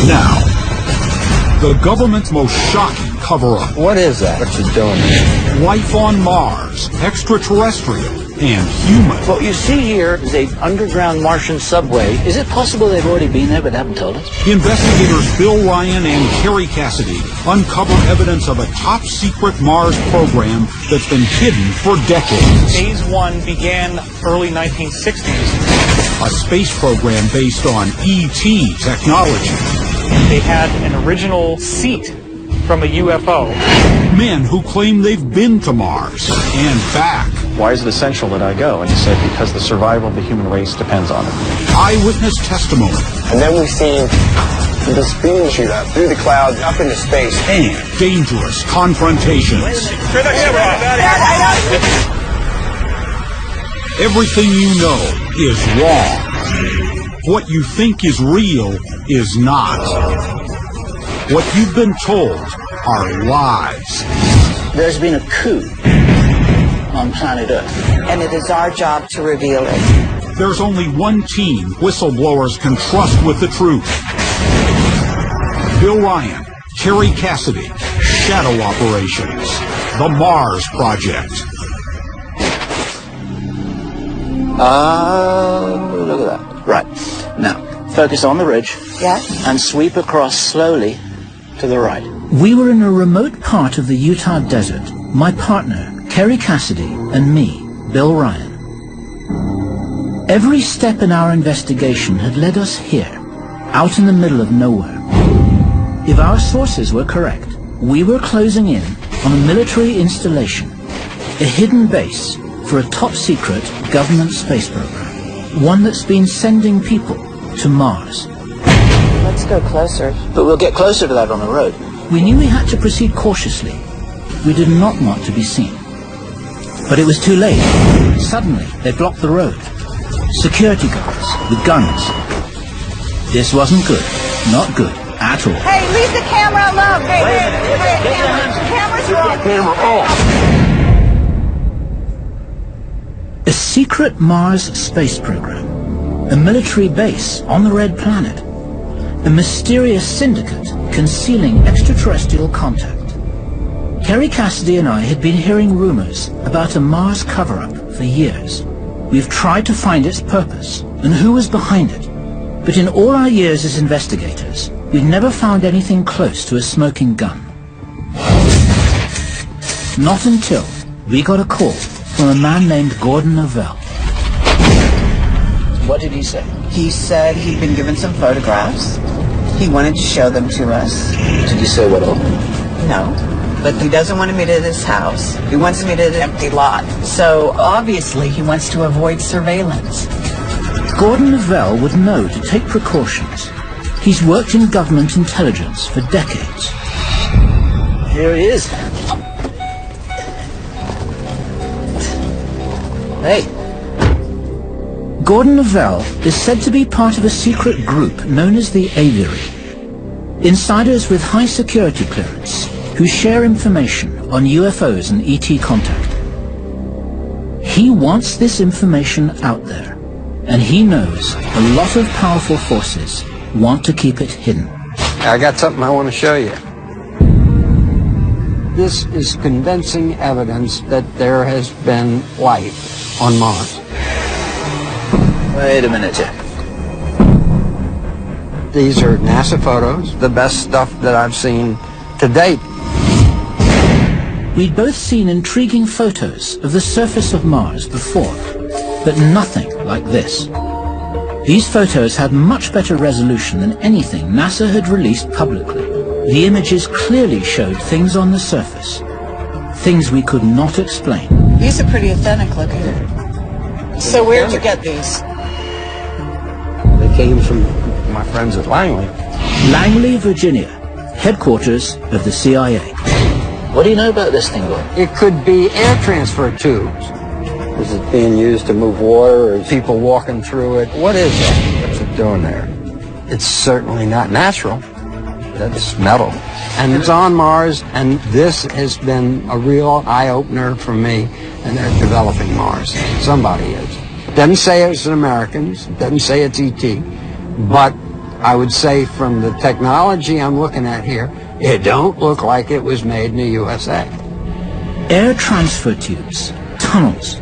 Now, the government's most shocking cover-up. What is that? What you doing there? Life on Mars, extraterrestrial and human. What you see here is an underground Martian subway. Is it possible they've already been there but haven't told us? Investigators Bill Ryan and Kerry Cassidy uncover evidence of a top-secret Mars program that's been hidden for decades. Phase 1 began early 1960s. A space program based on ET technology. They had an original seat from a UFO. Men who claim they've been to Mars and back. Why is it essential that I go? And he said, because the survival of the human race depends on it. Eyewitness testimony. And then we see this beam shoot up through the clouds, up into space. And dangerous confrontations. Everything you know is wrong. What you think is real is not. What you've been told are lies. There's been a coup on planet Earth. And it is our job to reveal it. There's only one team whistleblowers can trust with the truth. Bill Ryan, Kerry Cassidy, Shadow Operations, The Mars Project. Look at that. Right. Now, focus on the ridge. Yes? And sweep across slowly to the right. We were in a remote part of the Utah desert. My partner, Kerry Cassidy, and me, Bill Ryan. Every step in our investigation had led us here, out in the middle of nowhere. If our sources were correct, we were closing in on a military installation, a hidden base for a top-secret government space program, one that's been sending people to Mars. Let's go closer. But we'll get closer to that on the road. We knew we had to proceed cautiously. We did not want to be seen. But it was too late. Suddenly, they blocked the road. Security guards with guns. This wasn't good. Not good at all. Hey, leave the camera alone. The camera's wrong. A secret Mars space program. A military base on the Red Planet. A mysterious syndicate concealing extraterrestrial contact. Kerry Cassidy and I had been hearing rumors about a Mars cover-up for years. We've tried to find its purpose and who was behind it. But in all our years as investigators, we've never found anything close to a smoking gun. Not until we got a call from a man named Gordon Novell. What did he say? He said he'd been given some photographs. He wanted to show them to us. Did he say what all? No. But he doesn't want to meet at his house. He wants to meet at an empty lot. So obviously he wants to avoid surveillance. Gordon Novell would know to take precautions. He's worked in government intelligence for decades. Here he is. Hey. Gordon Novell is said to be part of a secret group known as the Aviary. Insiders with high security clearance who share information on UFOs and ET contact. He wants this information out there, and he knows a lot of powerful forces want to keep it hidden. I got something I want to show you. This is convincing evidence that there has been life on Mars. Wait a minute here. These are NASA photos, the best stuff that I've seen to date. We'd both seen intriguing photos of the surface of Mars before, but nothing like this. These photos had much better resolution than anything NASA had released publicly. The images clearly showed things on the surface, things we could not explain. These are pretty authentic looking. So where'd you get these? They came from my friends at Langley. Langley, Virginia, headquarters of the CIA. What do you know about this thing, Gordon? It could be air transfer tubes. Is it being used to move water, or is people walking through it? What is that? What's it doing there? It's certainly not natural. That's metal. And it's on Mars, and this has been a real eye-opener for me, and they're developing Mars. Somebody is. It doesn't say it's an Americans. It doesn't say it's ET. But I would say from the technology I'm looking at here, it don't look like it was made in the USA. Air transfer tubes, tunnels,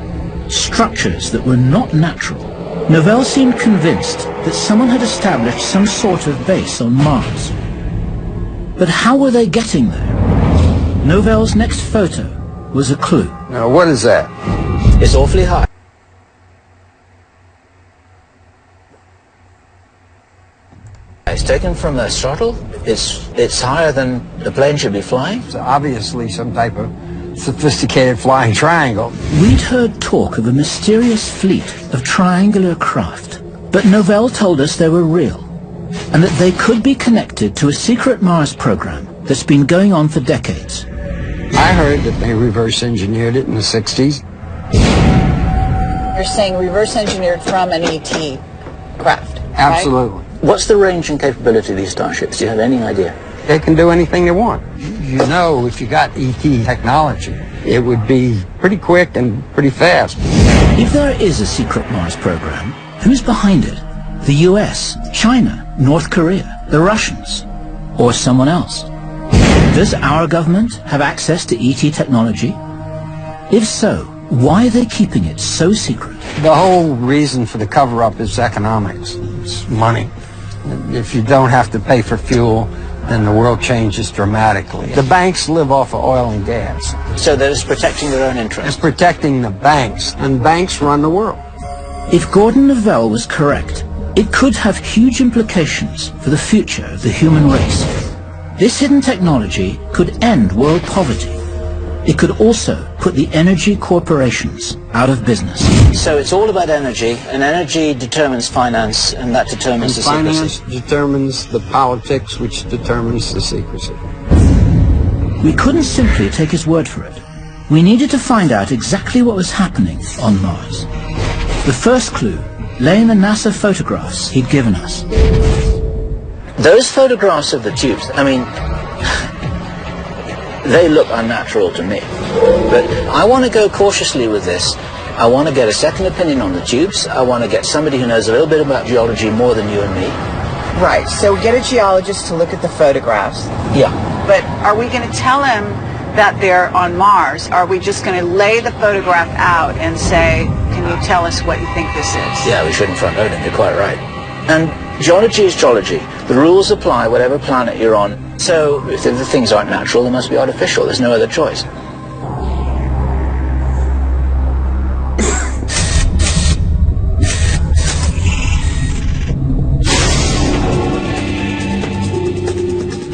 structures that were not natural. Novell seemed convinced that someone had established some sort of base on Mars. But how were they getting there? Novell's next photo was a clue. Now, what is that? It's awfully high. It's taken from the throttle. It's higher than the plane should be flying. It's obviously some type of sophisticated flying triangle. We'd heard talk of a mysterious fleet of triangular craft, but Novell told us they were real, and that they could be connected to a secret Mars program that's been going on for decades. I heard that they reverse engineered it in the 60s. You're saying reverse engineered from an ET craft, right? Absolutely. What's the range and capability of these starships? Do you have any idea? They can do anything they want. You know, if you got ET technology, it would be pretty quick and pretty fast. If there is a secret Mars program, who's behind it? The US, China, North Korea, the Russians, or someone else? Does our government have access to ET technology? If so, why are they keeping it so secret? The whole reason for the cover-up is economics. It's money. If you don't have to pay for fuel, then the world changes dramatically. The banks live off of oil and gas. So they're just protecting their own It's interests. protecting the banks, and banks run the world. If Gordon Novell was correct, it could have huge implications for the future of the human race. This hidden technology could end world poverty. It could also put the energy corporations out of business. So it's all about energy, and energy determines finance, and that determines the Finance secrecy. determines the politics, which determines the secrecy. We couldn't simply take his word for it. We needed to find out exactly what was happening on Mars. The first clue lay in the NASA photographs he'd given us. Those photographs of the tubes, I mean, they look unnatural to me. But I want to go cautiously with this. I want to get a second opinion on the tubes. I want to get somebody who knows a little bit about geology more than you and me. Right, so get a geologist to look at the photographs. Yeah. But are we going to tell him that they're on Mars? Are we just going to lay the photograph out and say, can you tell us what you think this is? Yeah, we shouldn't front load him, you're quite right. And geology is geology. The rules apply whatever planet you're on. So if the things aren't natural, they must be artificial. There's no other choice.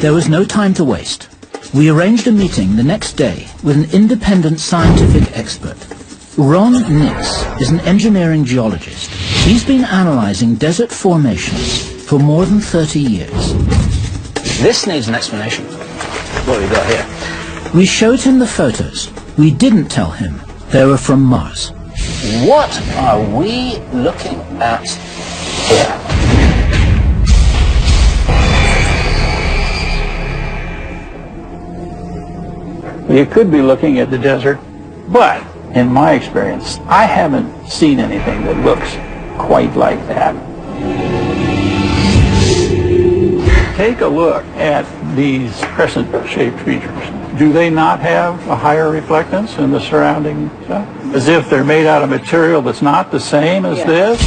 There was no time to waste. We arranged a meeting the next day with an independent scientific expert. Ron Nix is an engineering geologist. He's been analyzing desert formations for more than 30 years. This needs an explanation. What have we got here? We showed him the photos. We didn't tell him they were from Mars. What are we looking at here? You could be looking at the desert, but in my experience, I haven't seen anything that looks quite like that. Take a look at these crescent-shaped features. Do they not have a higher reflectance in the surrounding stuff? As if they're made out of material that's not the same as this?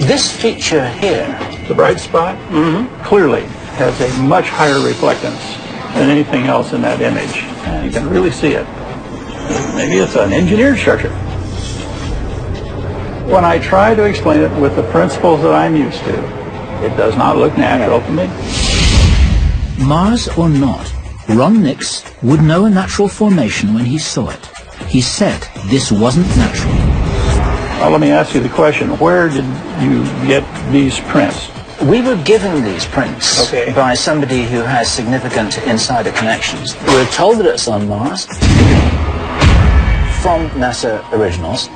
This feature here, The bright spot clearly has a much higher reflectance than anything else in that image. And you can really see it. Maybe it's an engineered structure. When I try to explain it with the principles that I'm used to, it does not look natural to me. Mars or not, Ron Nix would know a natural formation when he saw it. He said this wasn't natural. Well, let me ask you the question. Where did you get these prints? we were given these prints by somebody who has significant insider connections. We're told that it's on Mars from NASA originals.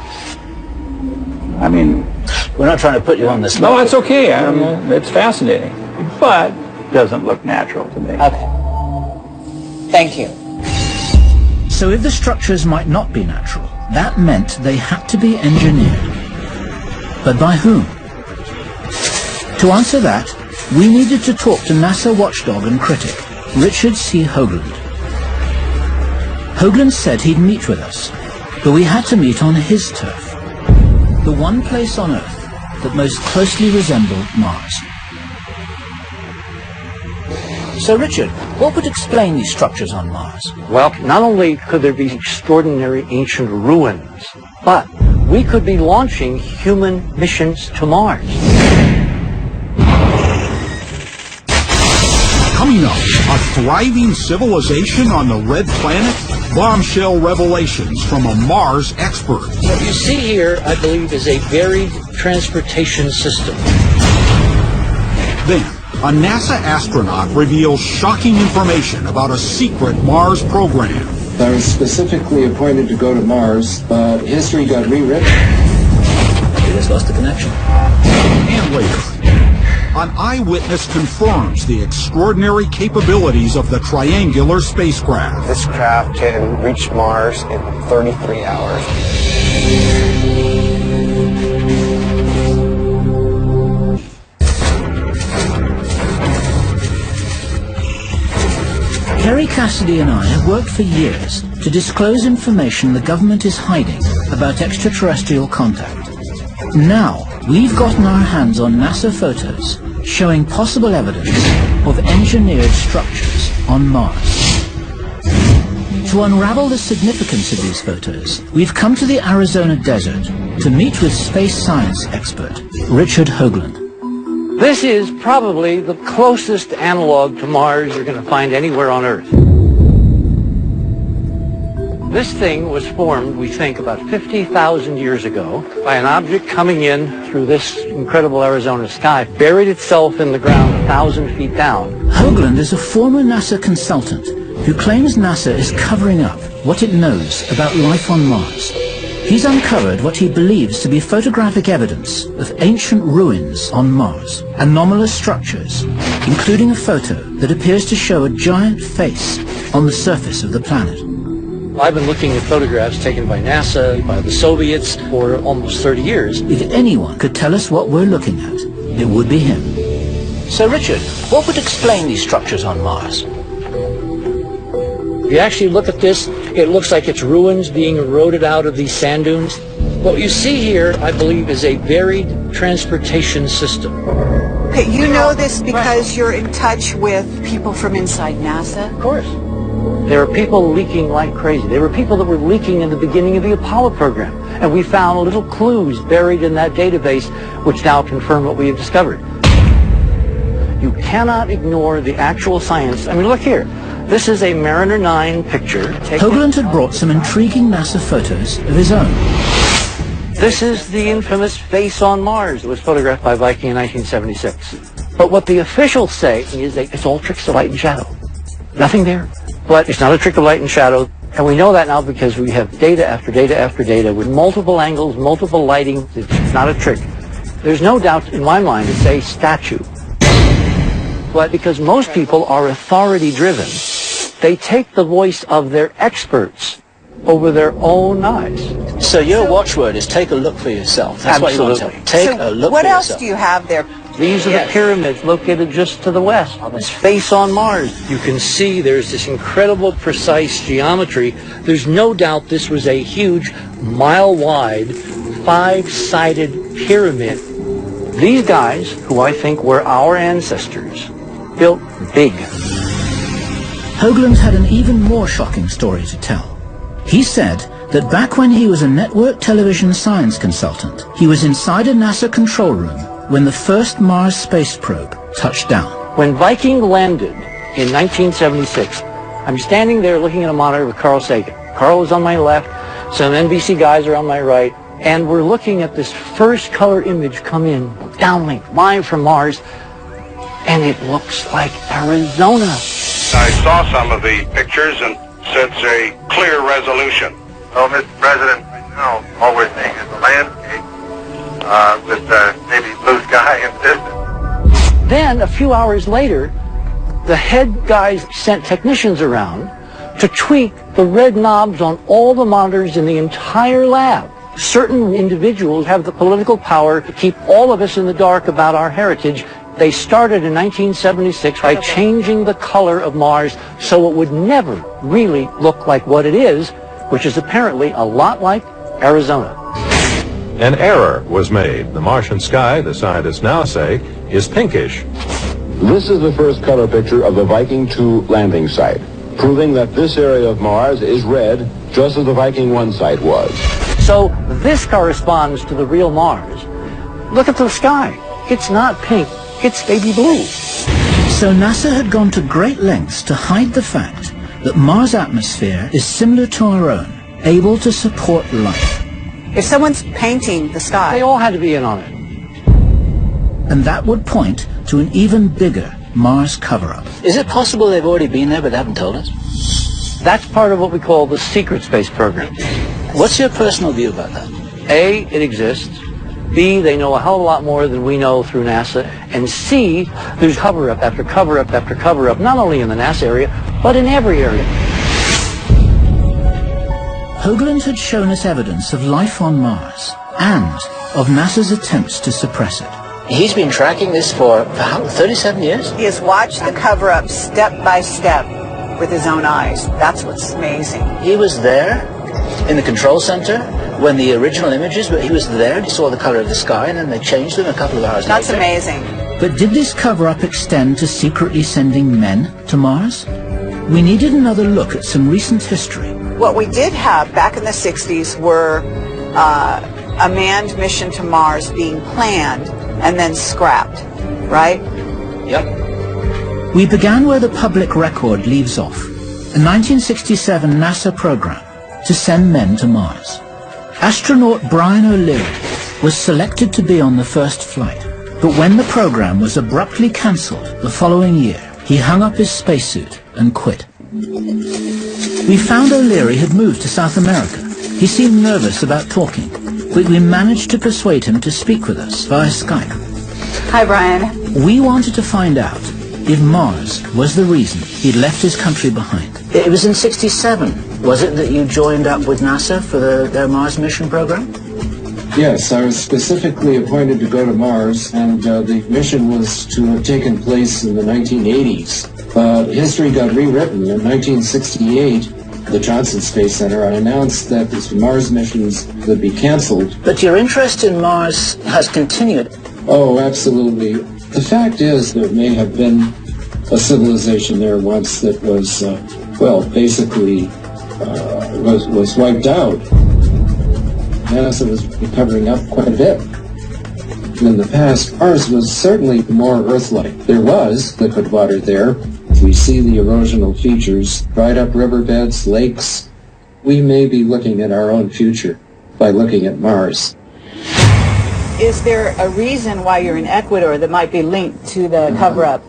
I mean, we're not trying to put you on this. No, it's okay. It's fascinating, but doesn't look natural to me. Okay. Thank you. So if the structures might not be natural, that meant they had to be engineered. But by whom? To answer that, we needed to talk to NASA watchdog and critic, Richard C. Hoagland. Hoagland said he'd meet with us, but we had to meet on his turf, the one place on Earth that most closely resembled Mars. So Richard, what would explain these structures on Mars? Well, not only could there be extraordinary ancient ruins, but we could be launching human missions to Mars. Coming up, a thriving civilization on the Red Planet? Bombshell revelations from a Mars expert. What you see here, I believe, is a varied transportation system. Then, a NASA astronaut reveals shocking information about a secret Mars program. I was specifically appointed to go to Mars, but history got rewritten. We just lost the connection. And later, an eyewitness confirms the extraordinary capabilities of the triangular spacecraft. This craft can reach Mars in 33 hours. Kerry Cassidy and I have worked for years to disclose information the government is hiding about extraterrestrial contact. Now, we've gotten our hands on NASA photos showing possible evidence of engineered structures on Mars. To unravel the significance of these photos, we've come to the Arizona desert to meet with space science expert Richard Hoagland. This is probably the closest analog to Mars you're going to find anywhere on Earth. This thing was formed, we think, about 50,000 years ago by an object coming in through this incredible Arizona sky, buried itself in the ground 1,000 feet down. Hoagland is a former NASA consultant who claims NASA is covering up what it knows about life on Mars. He's uncovered what he believes to be photographic evidence of ancient ruins on Mars, anomalous structures, including a photo that appears to show a giant face on the surface of the planet. I've been looking at photographs taken by NASA, by the Soviets, for almost 30 years. If anyone could tell us what we're looking at, it would be him. So Richard, what would explain these structures on Mars? If you actually look at this, it looks like it's ruins being eroded out of these sand dunes. What you see here, I believe, is a varied transportation system. Okay, you know this because you're in touch with people from inside NASA? Of course. There are people leaking like crazy. There were people that were leaking in the beginning of the Apollo program. And we found little clues buried in that database, which now confirm what we have discovered. You cannot ignore the actual science. I mean, look here. This is a Mariner 9 picture. Hoagland had brought some intriguing NASA photos of his own. This is the infamous face on Mars that was photographed by Viking in 1976. But what the officials say is that it's all tricks of light and shadow. Nothing there. But it's not a trick of light and shadow. And we know that now because we have data after data after data with multiple angles, multiple lighting. It's not a trick. There's no doubt in my mind it's a statue. But because most people are authority-driven, they take the voice of their experts over their own eyes. So your watchword is take a look for yourself. That's what you want to tell me. Take a look for yourself. What else do you have there? These are the pyramids located just to the west. On this face on Mars, you can see there's this incredible precise geometry. There's no doubt this was a huge, mile-wide, 5-sided pyramid. These guys, who I think were our ancestors, built big. Hoagland had an even more shocking story to tell. He said that back when he was a network television science consultant, he was inside a NASA control room when the first Mars space probe touched down. When Viking landed in 1976, I'm standing there looking at a monitor with Carl Sagan. Carl was on my left, some NBC guys are on my right, and we're looking at this first color image come in, downlink, live from Mars, and it looks like Arizona. I saw some of the pictures and it's a clear resolution. Well, Mr. President, right now all we're seeing is a landscape with maybe blue sky and distance. Then, a few hours later, the head guys sent technicians around to tweak the red knobs on all the monitors in the entire lab. Certain individuals have the political power to keep all of us in the dark about our heritage. They started in 1976 by changing the color of Mars so it would never really look like what it is, which is apparently a lot like Arizona. An error was made. The Martian sky, the scientists now say, is pinkish. This is the first color picture of the Viking 2 landing site, proving that this area of Mars is red, just as the Viking 1 site was. So this corresponds to the real Mars. Look at the sky. It's not pink, it's baby blue. So NASA had gone to great lengths to hide the fact that Mars' atmosphere is similar to our own, able to support life. If someone's painting the sky, They all had to be in on it. And that would point to an even bigger Mars cover-up. Is it possible they've already been there but they haven't told us? That's part of what we call the secret space program. What's your personal view about that? A, it exists. B, they know a hell of a lot more than we know through NASA. And C, there's cover-up after cover-up after cover-up, not only in the NASA area, but in every area. Hoagland had shown us evidence of life on Mars and of NASA's attempts to suppress it. He's been tracking this for how, 37 years? he has watched the cover-up step by step with his own eyes. That's what's amazing. He was there in the control center when the original images, but he was there and he saw the color of the sky and then they changed them a couple of hours That's later. amazing. But did this cover-up extend to secretly sending men to Mars? We needed another look at some recent history. What we did have back in the 60s were a manned mission to Mars being planned and then scrapped, right? Yep. We began where the public record leaves off, a 1967 NASA program to send men to Mars. Astronaut Brian O'Leary was selected to be on the first flight, but when the program was abruptly cancelled the following year, he hung up his spacesuit and quit. We found O'Leary had moved to South America. He seemed nervous about talking, but we managed to persuade him to speak with us via Skype. Hi, Brian. We wanted to find out if Mars was the reason he'd left his country behind. It was in 67, was it, that you joined up with NASA for their Mars mission program? Yes, I was specifically appointed to go to Mars, and the mission was to have taken place in the 1980s. But history got rewritten. In 1968, the Johnson Space Center, I announced that the Mars missions would be canceled. But your interest in Mars has continued. Oh, absolutely. The fact is, there may have been a civilization there once that was, basically was wiped out. NASA was covering up quite a bit. In the past, Mars was certainly more Earth-like. There was liquid water there. We see the erosional features, dried up riverbeds, lakes. We may be looking at our own future by looking at Mars. Is there a reason why you're in Ecuador that might be linked to the cover-up?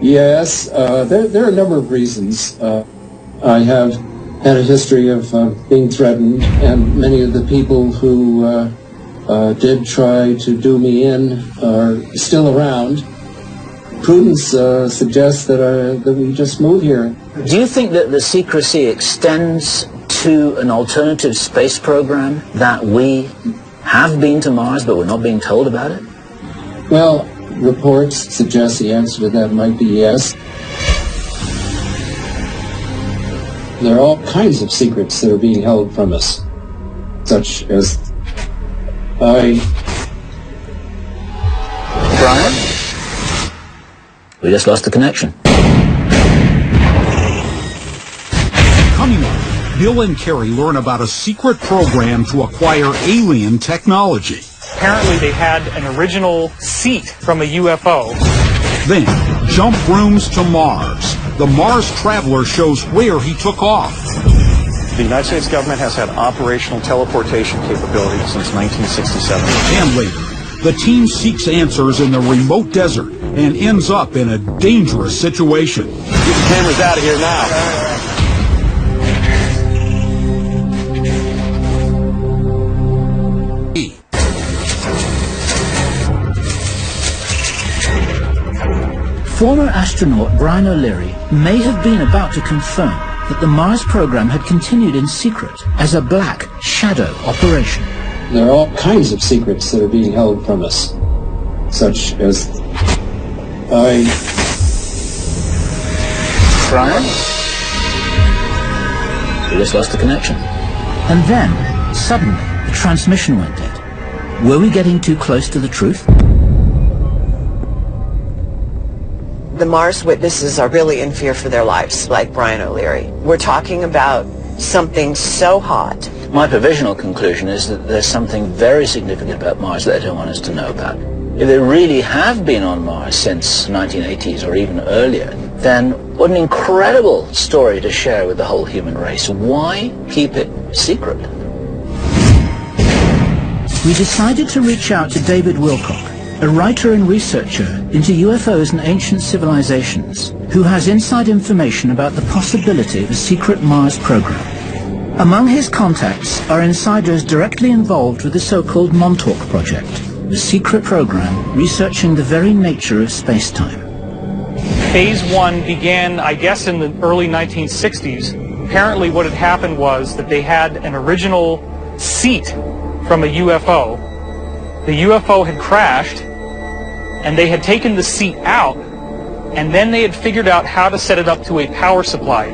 Yes, there are a number of reasons. I have had a history of being threatened, and many of the people who did try to do me in are still around. Prudence suggests that we just move here. Do you think that the secrecy extends to an alternative space program, that we have been to Mars but we're not being told about it? Well, reports suggest the answer to that might be yes. There are all kinds of secrets that are being held from us, such as Brian? We just lost the connection. Coming up, Bill and Carrie learn about a secret program to acquire alien technology. Apparently they had an original seat from a UFO. Then, jump rooms to Mars. The Mars Traveler shows where he took off. The United States government has had operational teleportation capability since 1967. And later, the team seeks answers in the remote desert and ends up in a dangerous situation. Get the cameras out of here now. Former astronaut Brian O'Leary may have been about to confirm that the Mars program had continued in secret as a black shadow operation. There are all kinds of secrets that are being held from us, such as Brian? We just lost the connection. And then, suddenly, the transmission went dead. Were we getting too close to the truth? The Mars witnesses are really in fear for their lives, like Brian O'Leary. We're talking about something so hot. My provisional conclusion is that there's something very significant about Mars that they don't want us to know about. If they really have been on Mars since 1980s or even earlier, then what an incredible story to share with the whole human race. Why keep it secret? We decided to reach out to David Wilcock, a writer and researcher into UFOs and ancient civilizations, who has inside information about the possibility of a secret Mars program. Among his contacts are insiders directly involved with the so-called Montauk Project, a secret program researching the very nature of space-time. Phase 1 began, I guess, in the early 1960s. Apparently what had happened was that they had an original seat from a UFO. The UFO had crashed, and they had taken the seat out, and then they had figured out how to set it up to a power supply.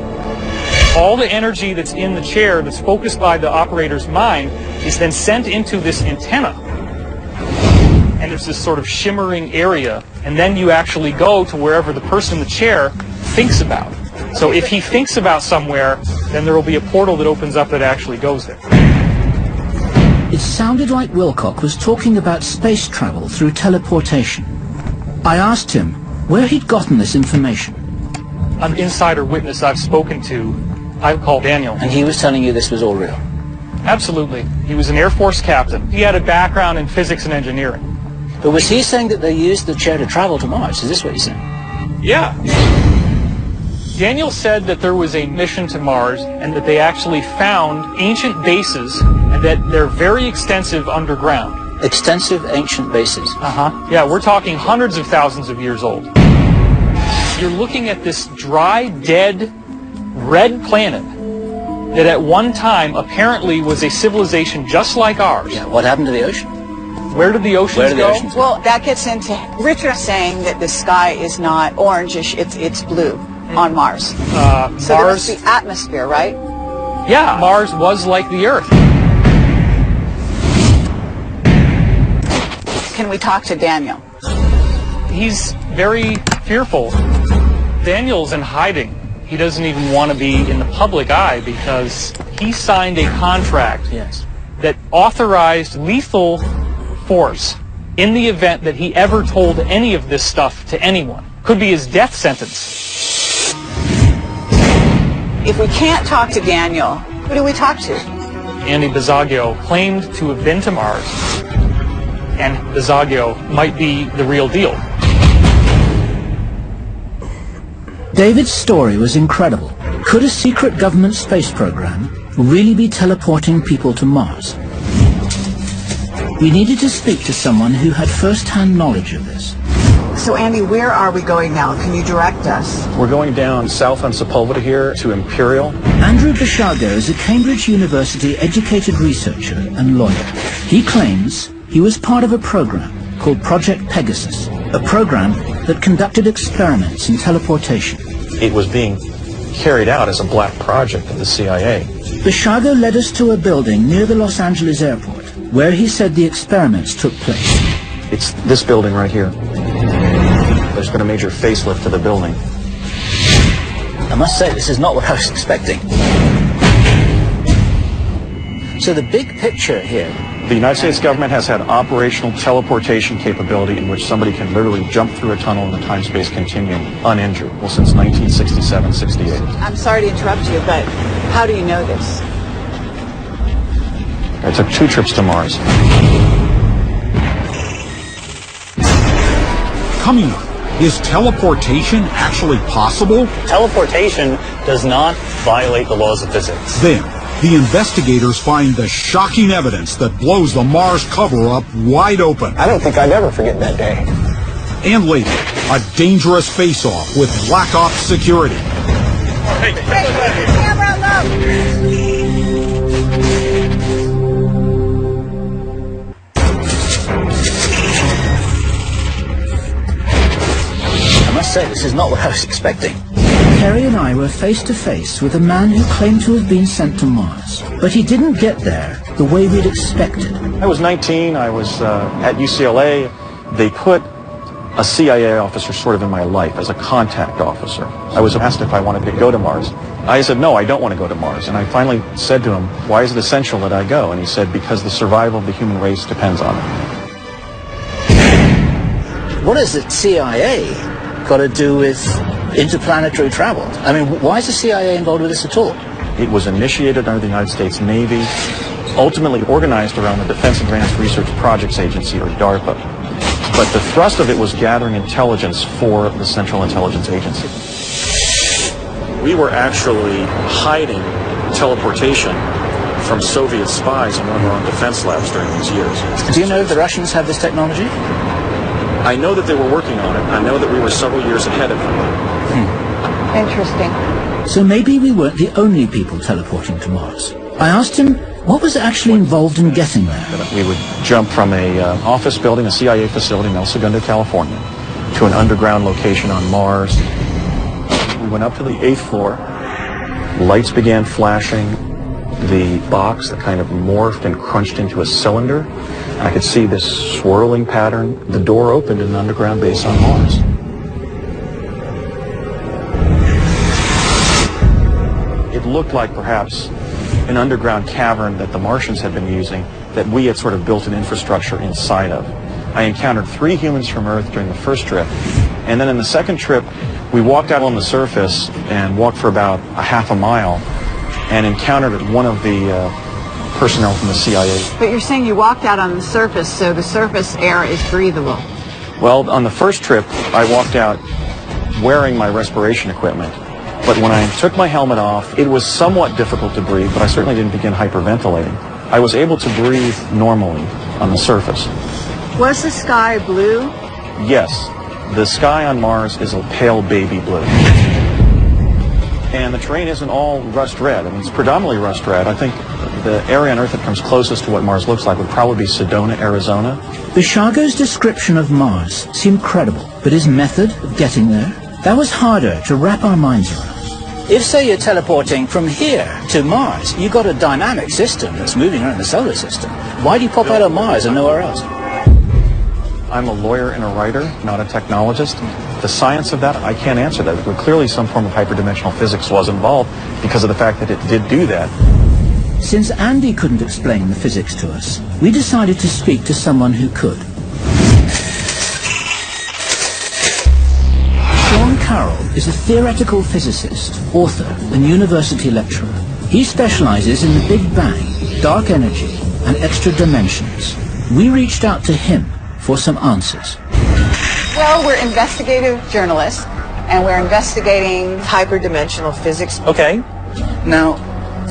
All the energy that's in the chair, that's focused by the operator's mind, is then sent into this antenna. And there's this sort of shimmering area, and then you actually go to wherever the person in the chair thinks about. So if he thinks about somewhere, then there will be a portal that opens up that actually goes there. It sounded like Wilcock was talking about space travel through teleportation. I asked him where he'd gotten this information. An insider witness I've spoken to, I've called Daniel. And he was telling you this was all real? Absolutely. He was an Air Force captain. He had a background in physics and engineering. But was he saying that they used the chair to travel to Mars? Is this what he's saying? Yeah. Daniel said that there was a mission to Mars and that they actually found ancient bases and that they're very extensive underground. Extensive ancient bases? Uh-huh. Yeah, we're talking hundreds of thousands of years old. You're looking at this dry, dead, red planet that at one time apparently was a civilization just like ours. Yeah, what happened to the ocean? Where did the oceans go? Well, that gets into Richard saying that the sky is not orangish, it's blue on Mars. So Mars, there was the atmosphere, right? yeah, Mars was like the Earth. Can we talk to Daniel? He's very fearful. Daniel's in hiding. He doesn't even want to be in the public eye because he signed a contract that authorized lethal force in the event that he ever told any of this stuff to anyone. Could be his death sentence. If we can't talk to Daniel, who do we talk to? Andy Bisaggio claimed to have been to Mars, and Bisaggio might be the real deal. David's story was incredible. Could a secret government space program really be teleporting people to Mars? We needed to speak to someone who had first-hand knowledge of this. So Andy, where are we going now? Can you direct us? We're going down south on Sepulveda here to Imperial. Andrew Bisaggio is a Cambridge University educated researcher and lawyer. He claims he was part of a program called Project Pegasus, a program that conducted experiments in teleportation. It was being carried out as a black project of the CIA. Bisaggio led us to a building near the Los Angeles airport, where he said the experiments took place. It's this building right here. There's been a major facelift to the building. I must say, this is not what I was expecting. So the big picture here... The United States government has had operational teleportation capability in which somebody can literally jump through a tunnel in the time-space continuum uninjured. Well, since 1967-68. I'm sorry to interrupt you, but how do you know this? I took 2 trips to Mars. Coming up, is teleportation actually possible? Teleportation does not violate the laws of physics. Then, the investigators find the shocking evidence that blows the Mars cover-up wide open. I don't think I'd ever forget that day. And later, a dangerous face-off with Black Ops security. Hey, camera low! say, this is not what I was expecting. Terry and I were face to face with a man who claimed to have been sent to Mars, but he didn't get there the way we'd expected. I was 19, I was at UCLA. They put a CIA officer sort of in my life as a contact officer. I was asked if I wanted to go to Mars. I said, no, I don't want to go to Mars. And I finally said to him, why is it essential that I go? And he said, because the survival of the human race depends on it. What has the CIA got to do with interplanetary travel? I mean, why is the CIA involved with this at all? It was initiated under the United States Navy, ultimately organized around the Defense Advanced Research Projects Agency, or DARPA. But the thrust of it was gathering intelligence for the Central Intelligence Agency. We were actually hiding teleportation from Soviet spies in one of our own defense labs during these years. Do you know if the Russians have this technology? I know that they were working on it. I know that we were several years ahead of them. Interesting. So maybe we weren't the only people teleporting to Mars. I asked him what was actually involved in getting there. We would jump from a office building, a CIA facility in El Segundo, California, to an underground location on Mars. We went up to the 8th floor. Lights began flashing. The box that kind of morphed and crunched into a cylinder. I could see this swirling pattern. The door opened in an underground base on Mars. It looked like perhaps an underground cavern that the Martians had been using, that we had sort of built an infrastructure inside of. I encountered 3 humans from Earth during the first trip, and then in the second trip, we walked out on the surface and walked for about a half a mile and encountered one of the personnel from the CIA. But you're saying you walked out on the surface, so the surface air is breathable. Well, on the first trip, I walked out wearing my respiration equipment. But when I took my helmet off, it was somewhat difficult to breathe, but I certainly didn't begin hyperventilating. I was able to breathe normally on the surface. Was the sky blue? Yes, the sky on Mars is a pale baby blue. And the terrain isn't all rust red. I mean, it's predominantly rust red. I think the area on Earth that comes closest to what Mars looks like would probably be Sedona, Arizona. Bishago's description of Mars seemed credible, but his method of getting there, that was harder to wrap our minds around. If, say, you're teleporting from here to Mars, you've got a dynamic system that's moving around the solar system. Why do you pop out of Mars and nowhere else? I'm a lawyer and a writer, not a technologist. The science of that, I can't answer that. But clearly some form of hyperdimensional physics was involved because of the fact that it did do that. Since Andy couldn't explain the physics to us, we decided to speak to someone who could. Sean Carroll is a theoretical physicist, author, and university lecturer. He specializes in the Big Bang, dark energy, and extra dimensions. We reached out to him for some answers. Well, we're investigative journalists, and we're investigating hyperdimensional physics. Okay. Now,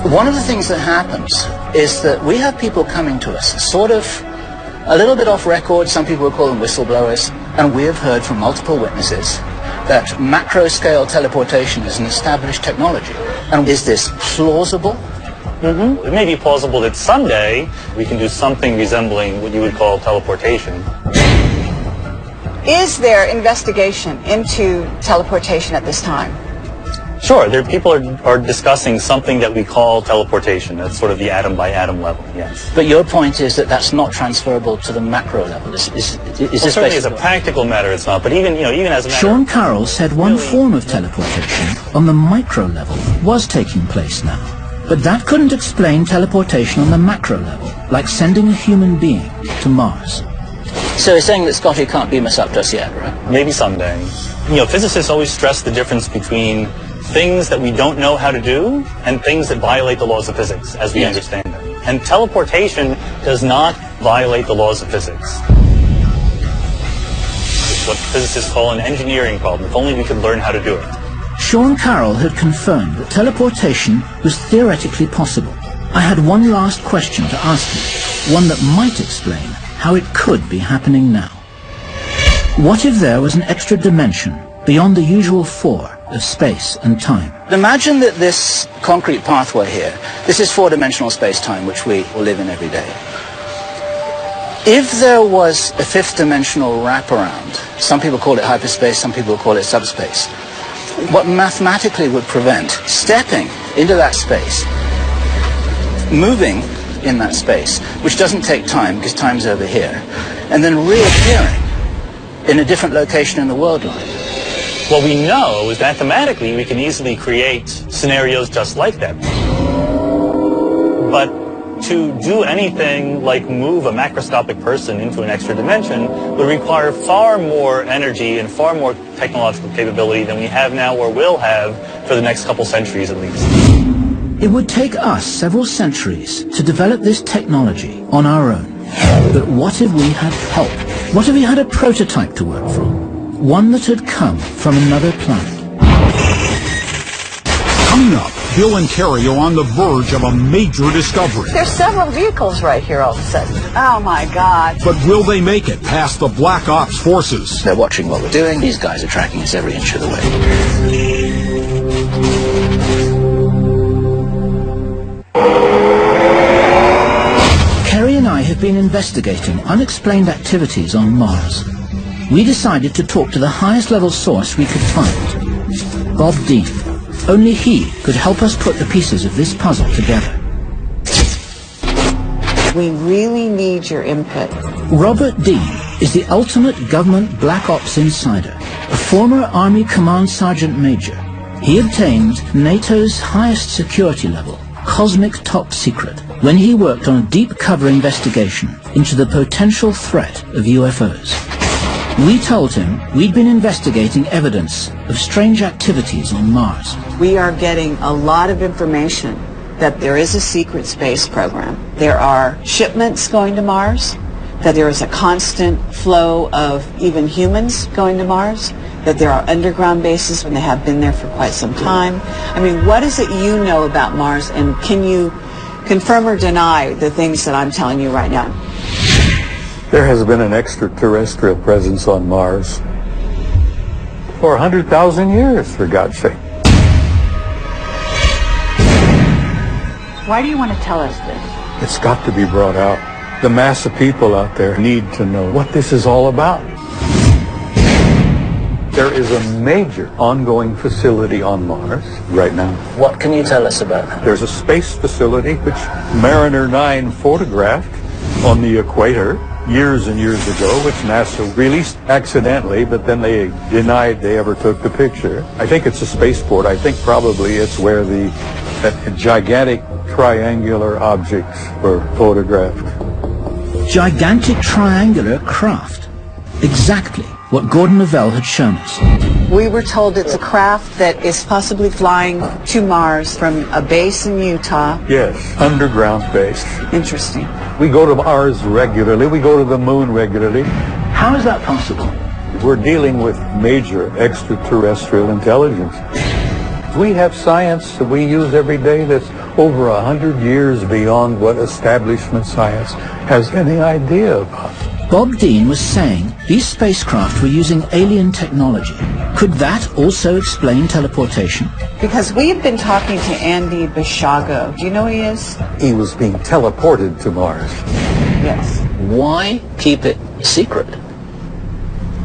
one of the things that happens is that we have people coming to us, sort of a little bit off record, some people would call them whistleblowers, and we have heard from multiple witnesses that macro-scale teleportation is an established technology. And is this plausible? Mm-hmm. It may be plausible that someday we can do something resembling what you would call teleportation. Is there investigation into teleportation at this time? Sure, people are discussing something that we call teleportation. That's sort of the atom by atom level, yes. But your point is that that's not transferable to the macro level. Certainly as a practical matter it's not, but even as a matter Sean Carroll said one form of teleportation on the micro level was taking place now. But that couldn't explain teleportation on the macro level, like sending a human being to Mars. So you're saying that Scotty can't beam us up just yet, right? Maybe someday. Physicists always stress the difference between things that we don't know how to do and things that violate the laws of physics as we understand them. And teleportation does not violate the laws of physics. It's what physicists call an engineering problem, if only we could learn how to do it. Sean Carroll had confirmed that teleportation was theoretically possible. I had one last question to ask him, one that might explain how it could be happening now. What if there was an extra dimension beyond the usual 4 of space and time? Imagine that this concrete pathway here, this is 4-dimensional space-time which we live in every day. If there was a fifth dimensional wraparound, some people call it hyperspace, some people call it subspace, what mathematically would prevent stepping into that space, moving in that space, which doesn't take time because time's over here, and then reappearing in a different location in the world line. What we know is mathematically we can easily create scenarios just like that. But to do anything like move a macroscopic person into an extra dimension would require far more energy and far more technological capability than we have now or will have for the next couple centuries at least. It would take us several centuries to develop this technology on our own. But what if we had help? What if we had a prototype to work from? One that had come from another planet. Coming up, Bill and Carrie are on the verge of a major discovery. There's several vehicles right here all of a sudden. Oh my God. But will they make it past the Black Ops forces? They're watching what we're doing. These guys are tracking us every inch of the way. Carrie and I have been investigating unexplained activities on Mars. We decided to talk to the highest level source we could find, Bob Dean. Only he could help us put the pieces of this puzzle together. We really need your input. Robert Dean is the ultimate government black ops insider, a former Army Command Sergeant Major. He obtained NATO's highest security level, cosmic top secret, when he worked on a deep cover investigation into the potential threat of UFOs. We told him we'd been investigating evidence of strange activities on Mars. We are getting a lot of information that there is a secret space program. There are shipments going to Mars, that there is a constant flow of even humans going to Mars, that there are underground bases when they have been there for quite some time. I mean, what is it you know about Mars, and can you confirm or deny the things that I'm telling you right now? There has been an extraterrestrial presence on Mars for 100,000 years, for God's sake. Why do you want to tell us this? It's got to be brought out. The mass of people out there need to know what this is all about. There is a major ongoing facility on Mars right now. What can you tell us about that? There's a space facility which Mariner 9 photographed on the equator years and years ago, which NASA released accidentally, but then they denied they ever took the picture. I think it's a spaceport. I think probably it's where that gigantic triangular objects were photographed. Gigantic triangular craft. Exactly what Gordon Lavelle had shown us. We were told it's a craft that is possibly flying to Mars from a base in Utah. Yes, underground base. Interesting. We go to Mars regularly. We go to the moon regularly. How is that possible? We're dealing with major extraterrestrial intelligence. We have science that we use every day that's over 100 years beyond what establishment science has any idea about. Bob Dean was saying these spacecraft were using alien technology. Could that also explain teleportation? Because we've been talking to Andy Bishago. Do you know who he is? He was being teleported to Mars. Yes. Why keep it secret?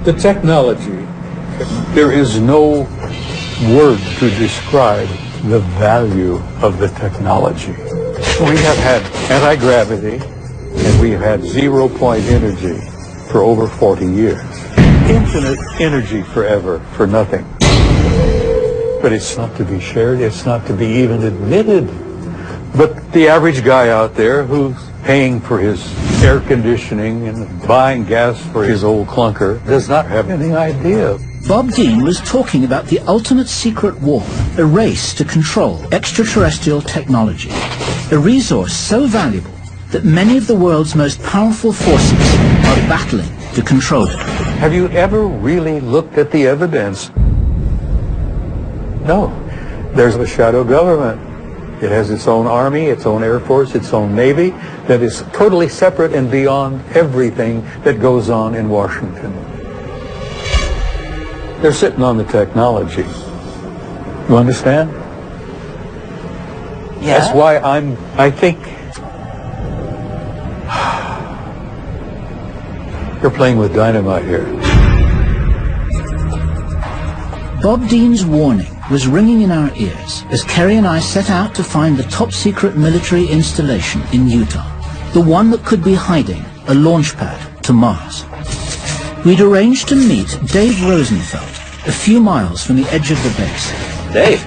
The technology, there is no word to describe the value of the technology. We have had anti-gravity, and we have had zero-point energy for over 40 years. Infinite energy forever for nothing. But it's not to be shared, it's not to be even admitted. But the average guy out there who's paying for his air conditioning and buying gas for his old clunker does not have any idea. Bob Dean was talking about the ultimate secret war, a race to control extraterrestrial technology, a resource so valuable that many of the world's most powerful forces are battling to control it. Have you ever really looked at the evidence? No. There's a shadow government. It has its own army, its own air force, its own navy that is totally separate and beyond everything that goes on in Washington. They're sitting on the technology. You understand? Yeah. That's why I think You're playing with dynamite here. Bob Dean's warning was ringing in our ears as Kerry and I set out to find the top-secret military installation in Utah, the one that could be hiding a launch pad to Mars. We'd arranged to meet Dave Rosenfeld a few miles from the edge of the base. Dave?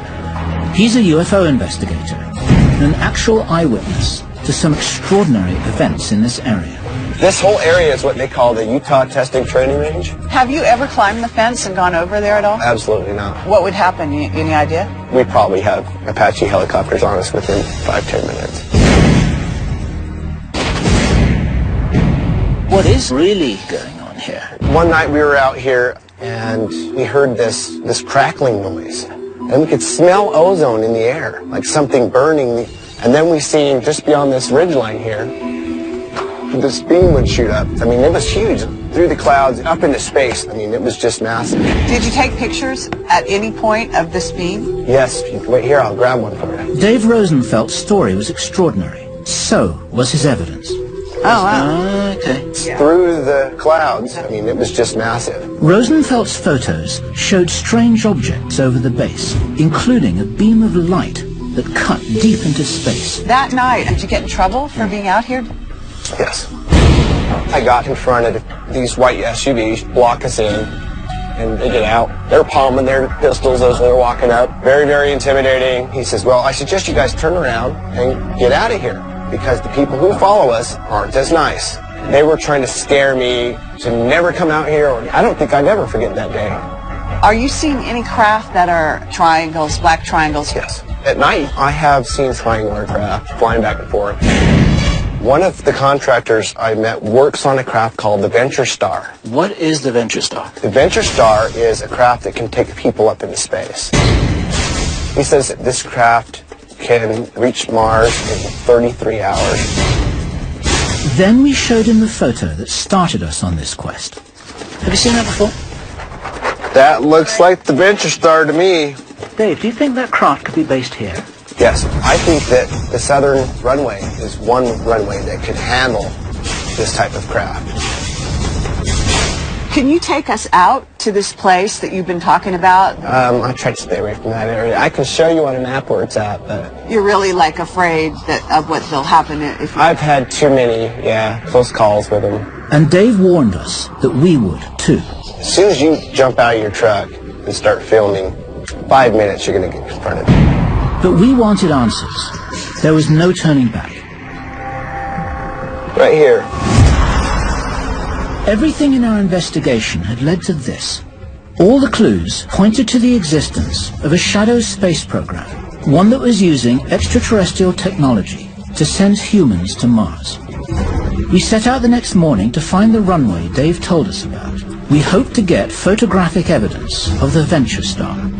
He's a UFO investigator and an actual eyewitness to some extraordinary events in this area. This whole area is what they call the Utah Testing Training Range. Have you ever climbed the fence and gone over there at all? Absolutely not. What would happen? Any idea? We probably have Apache helicopters on us within 5-10 minutes. What is really going on here? One night we were out here and we heard this crackling noise. And we could smell ozone in the air, like something burning. And then we seen just beyond this ridgeline here, this beam would shoot up. I mean, it was huge, through the clouds, up into space. I mean, it was just massive. Did you take pictures at any point of this beam? Yes. Wait here, I'll grab one for you. Dave Rosenfeld's story was extraordinary. So was his evidence. Oh, wow. Okay. Through the clouds, I mean, it was just massive. Rosenfeld's photos showed strange objects over the base, including a beam of light that cut deep into space. That night, did you get in trouble for being out here? Yes. I got in front of these white SUVs, block us in, and they get out. They're palming their pistols as they're walking up. Very, very intimidating. He says, well, I suggest you guys turn around and get out of here, because the people who follow us aren't as nice. They were trying to scare me to never come out here. I don't think I'd ever forget that day. Are you seeing any craft that are triangles, black triangles? Yes. At night, I have seen triangular craft flying back and forth. One of the contractors I met works on a craft called the Venture Star. What is the Venture Star? The Venture Star is a craft that can take people up into space. He says that this craft can reach Mars in 33 hours. Then we showed him the photo that started us on this quest. Have you seen that before? That looks like the Venture Star to me. Dave, do you think that craft could be based here? Yes, I think that the southern runway is one runway that could handle this type of craft. Can you take us out to this place that you've been talking about? I try to stay away from that area. I can show you on a map where it's at, but... You're really, afraid of what will happen if you... I've had too many, close calls with them. And Dave warned us that we would, too. As soon as you jump out of your truck and start filming, 5 minutes you're going to get confronted. But we wanted answers. There was no turning back. Right here. Everything in our investigation had led to this. All the clues pointed to the existence of a shadow space program, one that was using extraterrestrial technology to send humans to Mars. We set out the next morning to find the runway Dave told us about. We hoped to get photographic evidence of the Venture Star.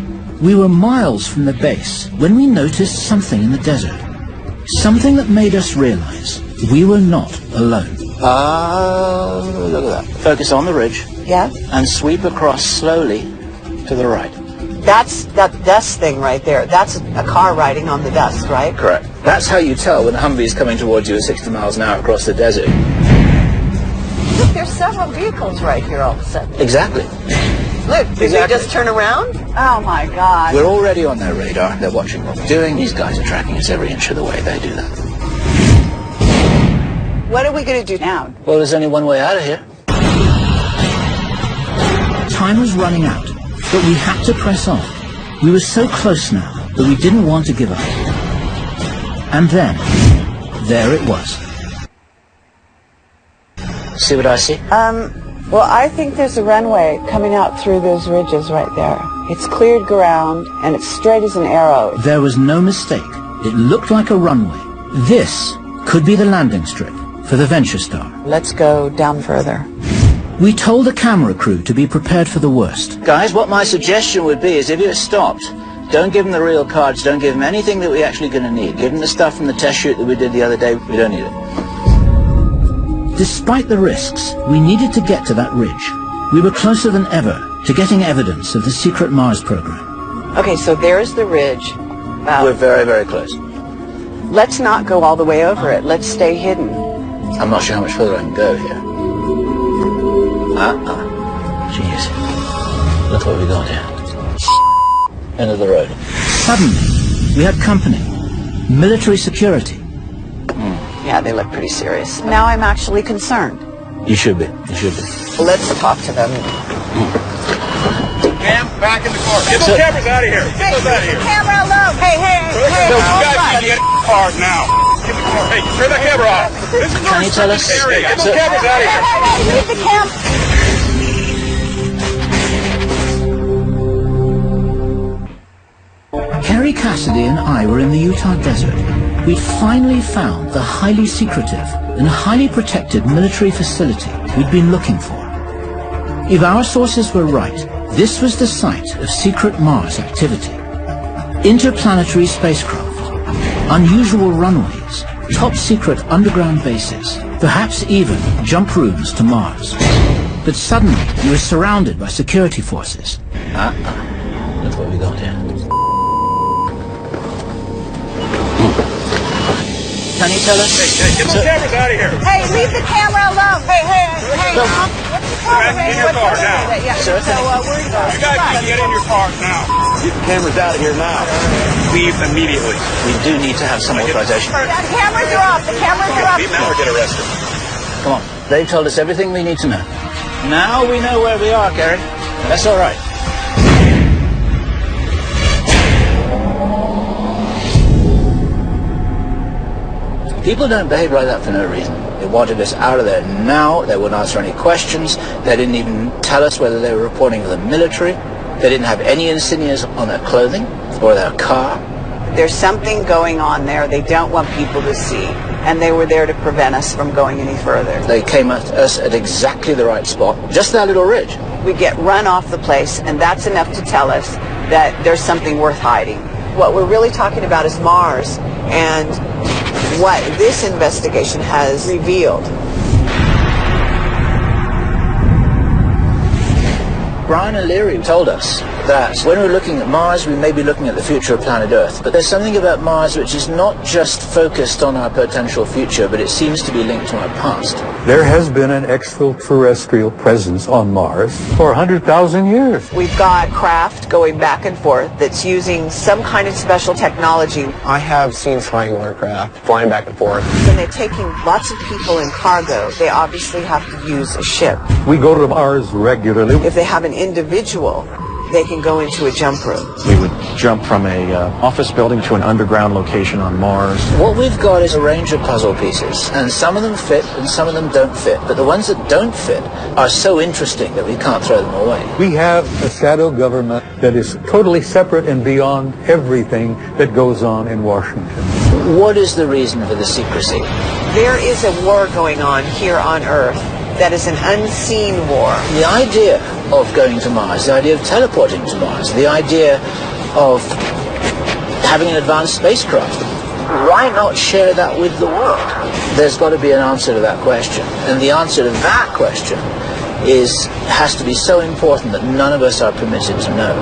We were miles from the base when we noticed something in the desert. Something that made us realize we were not alone. Look at that. Focus on the ridge. Yeah? And sweep across slowly to the right. That's that dust thing right there. That's a car riding on the dust, right? Correct. That's how you tell when a Humvee is coming towards you at 60 miles an hour across the desert. Look, there's several vehicles right here all of a sudden. Exactly. Look, did they just turn around? Oh my God. We're already on their radar. They're watching what we're doing. These guys are tracking us every inch of the way. They do that. What are we going to do now? Well, there's only one way out of here. Time was running out, but we had to press on. We were so close now that we didn't want to give up. And then, there it was. See what I see? Well, I think there's a runway coming out through those ridges right there. It's cleared ground, and it's straight as an arrow. There was no mistake. It looked like a runway. This could be the landing strip for the Venture Star. Let's go down further. We told the camera crew to be prepared for the worst. Guys, what my suggestion would be is if you're stopped, don't give them the real cards, don't give them anything that we're actually going to need. Give them the stuff from the test shoot that we did the other day. We don't need it. Despite the risks, we needed to get to that ridge. We were closer than ever to getting evidence of the secret Mars program. Okay, so there's the ridge. We're very, very close. Let's not go all the way over it. Let's stay hidden. I'm not sure how much further I can go here. Jeez. Look what we got here. End of the road. Suddenly, we had company. Military security. Yeah, they look pretty serious. Now I'm actually concerned. You should be. You should be. Let's talk to them. Cam, back in the car. Get those cameras out of here. Get those out of here. Camera alone. Hey. You guys need to get in the car now. Get the car. Hey, turn that camera off. This is the Can you tell us? area. Get those cameras out of here. Leave the camera. Kerry Cassidy and I were in the Utah desert. We'd finally found the highly secretive and highly protected military facility we'd been looking for. If our sources were right, this was the site of secret Mars activity. Interplanetary spacecraft, unusual runways, top-secret underground bases, perhaps even jump rooms to Mars. But suddenly, we were surrounded by security forces. Look what we got here. Can you tell us? Hey, get those cameras out of here. Hey, leave the camera alone. Hey. Back in your car now. So we're You guys need to get in your cars now. Get the cameras out of here now. Leave immediately. We do need to have some authorization. The cameras are off. The cameras are off. Leave now or get arrested. Come on. They've told us everything we need to know. Now we know where we are, Gary. That's all right. People don't behave like that for no reason. They wanted us out of there now. They wouldn't answer any questions. They didn't even tell us whether they were reporting to the military. They didn't have any insignias on their clothing or their car. There's something going on there they don't want people to see, and they were there to prevent us from going any further. They came at us at exactly the right spot, just that little ridge. We get run off the place, and that's enough to tell us that there's something worth hiding. What we're really talking about is Mars, and what this investigation has revealed. Brian O'Leary told us that when we're looking at Mars, we may be looking at the future of planet Earth. But there's something about Mars which is not just focused on our potential future, but it seems to be linked to our past. There has been an extraterrestrial presence on Mars for 100,000 years. We've got craft going back and forth that's using some kind of special technology. I have seen flying aircraft flying back and forth. When they're taking lots of people in cargo, they obviously have to use a ship. We go to Mars regularly. If they have an individual, they can go into a jump room. We would jump from a office building to an underground location on Mars. What we've got is a range of puzzle pieces, and some of them fit and some of them don't fit. But the ones that don't fit are so interesting that we can't throw them away. We have a shadow government that is totally separate and beyond everything that goes on in Washington. What is the reason for the secrecy? There is a war going on here on Earth that is an unseen war. The idea of going to Mars, the idea of teleporting to Mars, the idea of having an advanced spacecraft, why not share that with the world? There's got to be an answer to that question. And the answer to that question has to be so important that none of us are permitted to know.